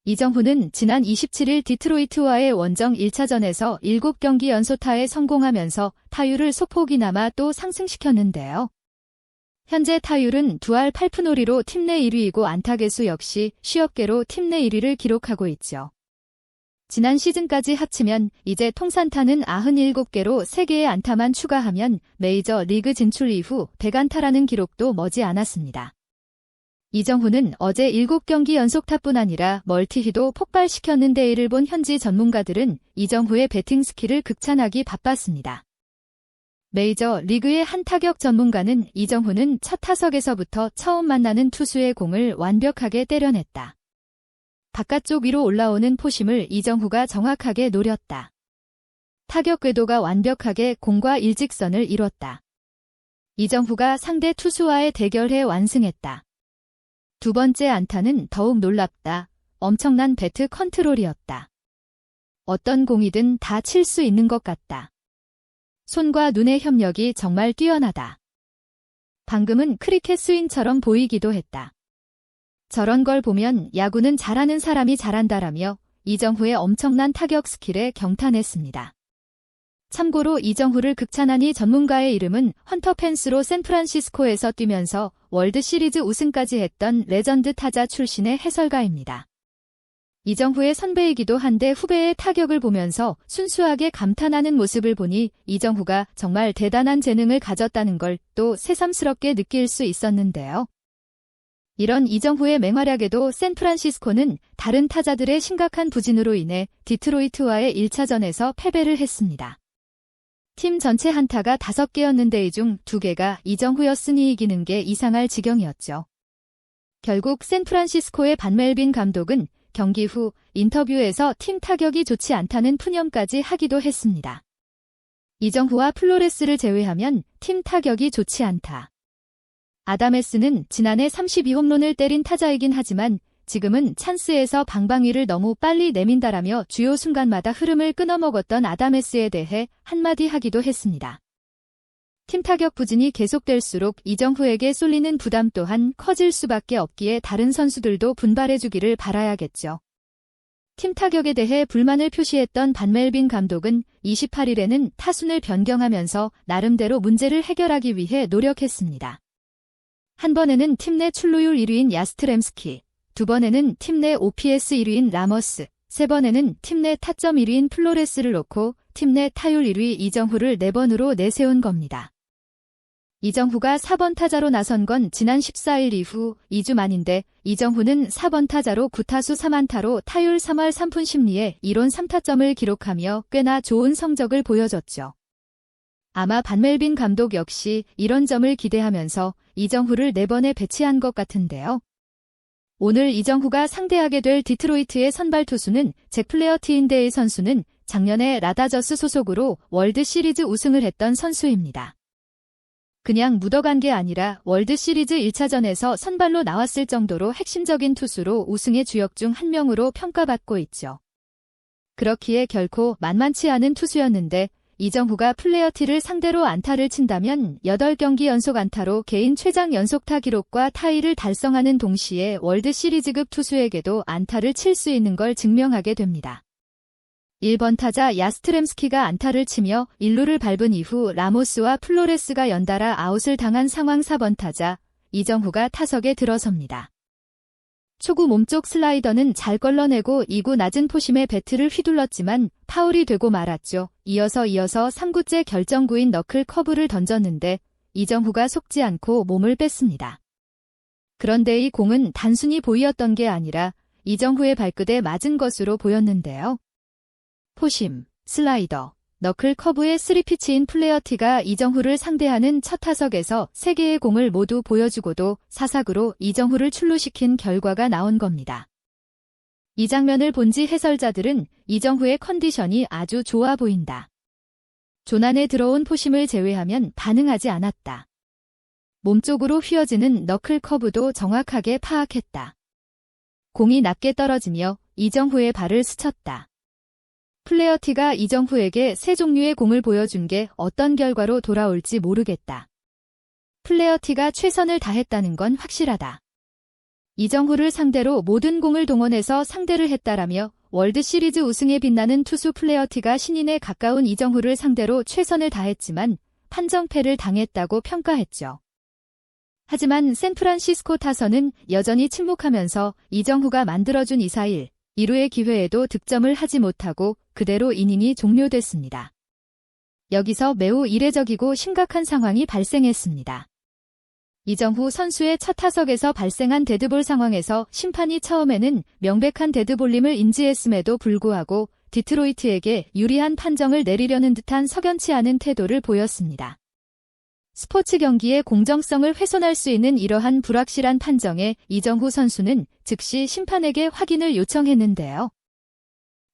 이정후는 지난 27일 디트로이트와의 원정 1차전에서 7경기 연소타에 성공하면서 타율을 소폭이나마 또 상승시켰는데요. 현재 타율은 두할 8푼5리로 팀 내 1위이고 안타 개수 역시 50개로 팀 내 1위를 기록하고 있죠. 지난 시즌까지 합치면 이제 통산타는 97개로 3개의 안타만 추가하면 메이저 리그 진출 이후 100안타라는 기록도 머지 않았습니다. 이정후는 어제 7경기 연속타뿐 아니라 멀티히도 폭발시켰는데 이를 본 현지 전문가들은 이정후의 배팅 스킬을 극찬하기 바빴습니다. 메이저 리그의 한 타격 전문가는 이정후는 첫 타석에서부터 처음 만나는 투수의 공을 완벽하게 때려냈다. 바깥쪽 위로 올라오는 포심을 이정후가 정확하게 노렸다. 타격 궤도가 완벽하게 공과 일직선을 이뤘다. 이정후가 상대 투수와의 대결에 완승했다. 두 번째 안타는 더욱 놀랍다. 엄청난 배트 컨트롤이었다. 어떤 공이든 다 칠 수 있는 것 같다. 손과 눈의 협력이 정말 뛰어나다. 방금은 크리켓 스윙처럼 보이기도 했다. 저런 걸 보면 야구는 잘하는 사람이 잘한다라며 이정후의 엄청난 타격 스킬에 경탄했습니다. 참고로 이정후를 극찬한 이 전문가의 이름은 헌터 펜스로 샌프란시스코에서 뛰면서 월드시리즈 우승까지 했던 레전드 타자 출신의 해설가입니다. 이정후의 선배이기도 한데 후배의 타격을 보면서 순수하게 감탄하는 모습을 보니 이정후가 정말 대단한 재능을 가졌다는 걸 또 새삼스럽게 느낄 수 있었는데요. 이런 이정후의 맹활약에도 샌프란시스코는 다른 타자들의 심각한 부진으로 인해 디트로이트와의 1차전에서 패배를 했습니다. 팀 전체 한타가 5개였는데 이 중 2개가 이정후였으니 이기는 게 이상할 지경이었죠. 결국 샌프란시스코의 반 멜빈 감독은 경기 후 인터뷰에서 팀 타격이 좋지 않다는 푸념까지 하기도 했습니다. 이정후와 플로레스를 제외하면 팀 타격이 좋지 않다. 아다메스는 지난해 32홈런을 때린 타자이긴 하지만 지금은 찬스에서 방망이를 너무 빨리 내민다라며 주요 순간마다 흐름을 끊어먹었던 아다메스에 대해 한마디 하기도 했습니다. 팀 타격 부진이 계속될수록 이정후에게 쏠리는 부담 또한 커질 수밖에 없기에 다른 선수들도 분발해주기를 바라야겠죠. 팀 타격에 대해 불만을 표시했던 반 멜빈 감독은 28일에는 타순을 변경하면서 나름대로 문제를 해결하기 위해 노력했습니다. 한 번에는 팀 내 출루율 1위인 야스트렘스키, 두 번에는 팀 내 OPS 1위인 라머스, 세 번에는 팀 내 타점 1위인 플로레스를 놓고 팀 내 타율 1위 이정후를 4번으로 내세운 겁니다. 이정후가 4번 타자로 나선 건 지난 14일 이후 2주 만인데 이정후는 4번 타자로 9타수 3안타로 타율 3할 3푼 심리에 1원 3타점을 기록하며 꽤나 좋은 성적을 보여줬죠. 아마 반 멜빈 감독 역시 이런 점을 기대하면서 이정후를 4번에 배치한 것 같은데요. 오늘 이정후가 상대하게 될 디트로이트의 선발 투수는 잭 플레어티인데 이 선수는 작년에 라다저스 소속으로 월드시리즈 우승을 했던 선수입니다. 그냥 묻어간 게 아니라 월드시리즈 1차전에서 선발로 나왔을 정도로 핵심적인 투수로 우승의 주역 중 한 명으로 평가받고 있죠. 그렇기에 결코 만만치 않은 투수였는데 이정후가 플레어티를 상대로 안타를 친다면 8경기 연속 안타로 개인 최장 연속타 기록과 타이를 달성하는 동시에 월드시리즈급 투수에게도 안타를 칠 수 있는 걸 증명하게 됩니다. 1번 타자 야스트렘스키가 안타를 치며 1루를 밟은 이후 라모스와 플로레스가 연달아 아웃을 당한 상황 4번 타자 이정후가 타석에 들어섭니다. 초구 몸쪽 슬라이더는 잘 걸러내고 2구 낮은 포심의 배트를 휘둘렀지만 파울이 되고 말았죠. 이어서 3구째 결정구인 너클 커브를 던졌는데 이정후가 속지 않고 몸을 뺐습니다. 그런데 이 공은 단순히 보이었던 게 아니라 이정후의 발끝에 맞은 것으로 보였는데요. 포심, 슬라이더, 너클 커브의 3피치인 플레어티가 이정후를 상대하는 첫 타석에서 3개의 공을 모두 보여주고도 사사구로 이정후를 출루시킨 결과가 나온 겁니다. 이 장면을 본지 해설자들은 이정후의 컨디션이 아주 좋아 보인다. 조난에 들어온 포심을 제외하면 반응하지 않았다. 몸쪽으로 휘어지는 너클 커브도 정확하게 파악했다. 공이 낮게 떨어지며 이정후의 발을 스쳤다. 플레어티가 이정후에게 세 종류의 공을 보여준 게 어떤 결과로 돌아올지 모르겠다. 플레어티가 최선을 다했다는 건 확실하다. 이정후를 상대로 모든 공을 동원해서 상대를 했다라며 월드시리즈 우승에 빛나는 투수 플레어티가 신인에 가까운 이정후를 상대로 최선을 다했지만 판정패를 당했다고 평가했죠. 하지만 샌프란시스코 타선은 여전히 침묵하면서 이정후가 만들어준 2-4-1, 2루의 기회에도 득점을 하지 못하고 그대로 이닝이 종료됐습니다. 여기서 매우 이례적이고 심각한 상황이 발생했습니다. 이정후 선수의 첫 타석에서 발생한 데드볼 상황에서 심판이 처음에는 명백한 데드볼임을 인지했음에도 불구하고 디트로이트에게 유리한 판정을 내리려는 듯한 석연치 않은 태도를 보였습니다. 스포츠 경기의 공정성을 훼손할 수 있는 이러한 불확실한 판정에 이정후 선수는 즉시 심판에게 확인을 요청했는데요.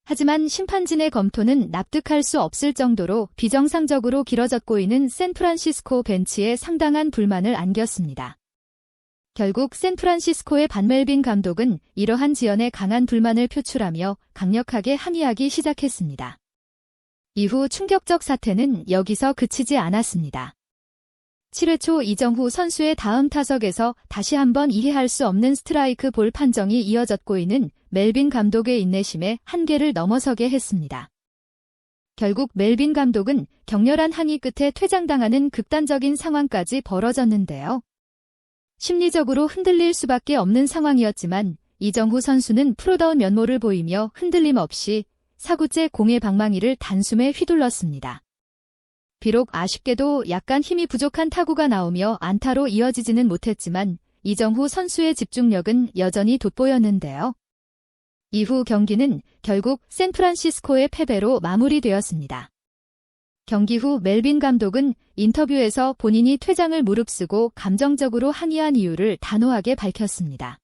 하지만 심판진의 검토는 납득할 수 없을 정도로 비정상적으로 길어졌고 있는 샌프란시스코 벤치에 상당한 불만을 안겼습니다. 결국 샌프란시스코의 반멜빈 감독은 이러한 지연에 강한 불만을 표출하며 강력하게 항의하기 시작했습니다. 이후 충격적 사태는 여기서 그치지 않았습니다. 7회 초 이정후 선수의 다음 타석에서 다시 한번 이해할 수 없는 스트라이크 볼 판정이 이어졌고 이는 멜빈 감독의 인내심에 한계를 넘어서게 했습니다. 결국 멜빈 감독은 격렬한 항의 끝에 퇴장당하는 극단적인 상황까지 벌어졌는데요. 심리적으로 흔들릴 수밖에 없는 상황이었지만 이정후 선수는 프로다운 면모를 보이며 흔들림 없이 4구째 공의 방망이를 단숨에 휘둘렀습니다. 비록 아쉽게도 약간 힘이 부족한 타구가 나오며 안타로 이어지지는 못했지만 이정후 선수의 집중력은 여전히 돋보였는데요. 이후 경기는 결국 샌프란시스코의 패배로 마무리되었습니다. 경기 후 멜빈 감독은 인터뷰에서 본인이 퇴장을 무릅쓰고 감정적으로 항의한 이유를 단호하게 밝혔습니다.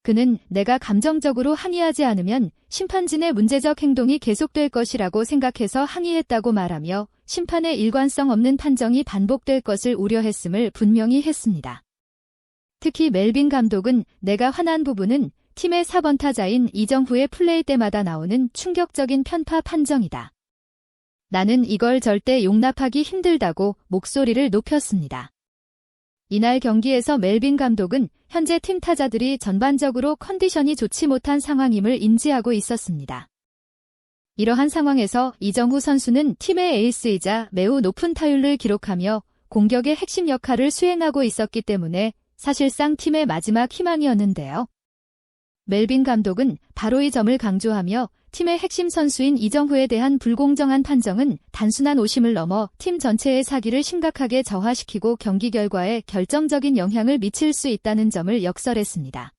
그는 내가 감정적으로 항의하지 않으면 심판진의 문제적 행동이 계속될 것이라고 생각해서 항의했다고 말하며 심판의 일관성 없는 판정이 반복될 것을 우려했음을 분명히 했습니다. 특히 멜빈 감독은 내가 화난 부분은 팀의 4번 타자인 이정후의 플레이 때마다 나오는 충격적인 편파 판정이다. 나는 이걸 절대 용납하기 힘들다고 목소리를 높였습니다. 이날 경기에서 멜빈 감독은 현재 팀 타자들이 전반적으로 컨디션이 좋지 못한 상황임을 인지하고 있었습니다. 이러한 상황에서 이정후 선수는 팀의 에이스이자 매우 높은 타율을 기록하며 공격의 핵심 역할을 수행하고 있었기 때문에 사실상 팀의 마지막 희망이었는데요. 멜빈 감독은 바로 이 점을 강조하며 팀의 핵심 선수인 이정후에 대한 불공정한 판정은 단순한 오심을 넘어 팀 전체의 사기를 심각하게 저하시키고 경기 결과에 결정적인 영향을 미칠 수 있다는 점을 역설했습니다.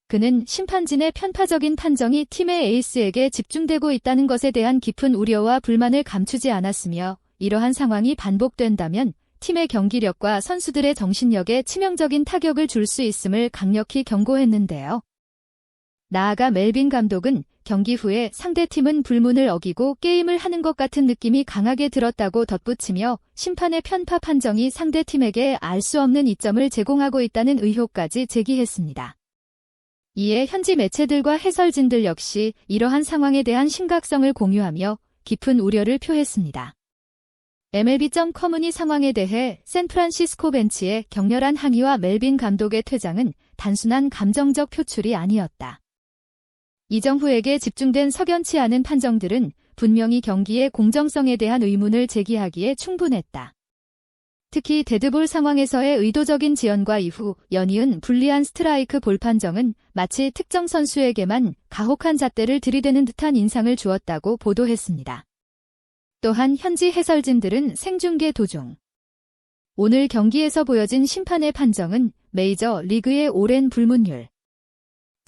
그는 심판진의 편파적인 판정이 팀의 에이스에게 집중되고 있다는 것에 대한 깊은 우려와 불만을 감추지 않았으며 이러한 상황이 반복된다면 팀의 경기력과 선수들의 정신력에 치명적인 타격을 줄 수 있음을 강력히 경고했는데요. 나아가 멜빈 감독은 경기 후에 상대팀은 불문을 어기고 게임을 하는 것 같은 느낌이 강하게 들었다고 덧붙이며 심판의 편파 판정이 상대팀에게 알 수 없는 이점을 제공하고 있다는 의혹까지 제기했습니다. 이에 현지 매체들과 해설진들 역시 이러한 상황에 대한 심각성을 공유하며 깊은 우려를 표했습니다. MLB.com은 이 상황에 대해 샌프란시스코 벤치의 격렬한 항의와 멜빈 감독의 퇴장은 단순한 감정적 표출이 아니었다. 이정후에게 집중된 석연치 않은 판정들은 분명히 경기의 공정성에 대한 의문을 제기하기에 충분했다. 특히 데드볼 상황에서의 의도적인 지연과 이후 연이은 불리한 스트라이크 볼 판정은 마치 특정 선수에게만 가혹한 잣대를 들이대는 듯한 인상을 주었다고 보도했습니다. 또한 현지 해설진들은 생중계 도중 오늘 경기에서 보여진 심판의 판정은 메이저 리그의 오랜 불문율,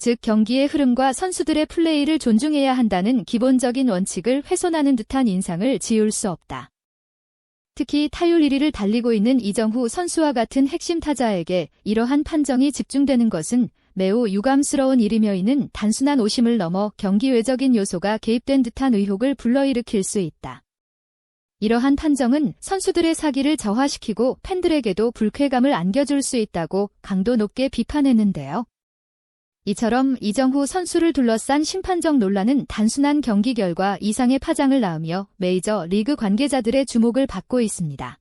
즉 경기의 흐름과 선수들의 플레이를 존중해야 한다는 기본적인 원칙을 훼손하는 듯한 인상을 지울 수 없다. 특히 타율 1위를 달리고 있는 이정후 선수와 같은 핵심 타자에게 이러한 판정이 집중되는 것은 매우 유감스러운 일이며 이는 단순한 오심을 넘어 경기 외적인 요소가 개입된 듯한 의혹을 불러일으킬 수 있다. 이러한 판정은 선수들의 사기를 저하시키고 팬들에게도 불쾌감을 안겨줄 수 있다고 강도 높게 비판했는데요. 이처럼 이정후 선수를 둘러싼 심판적 논란은 단순한 경기 결과 이상의 파장을 낳으며 메이저 리그 관계자들의 주목을 받고 있습니다.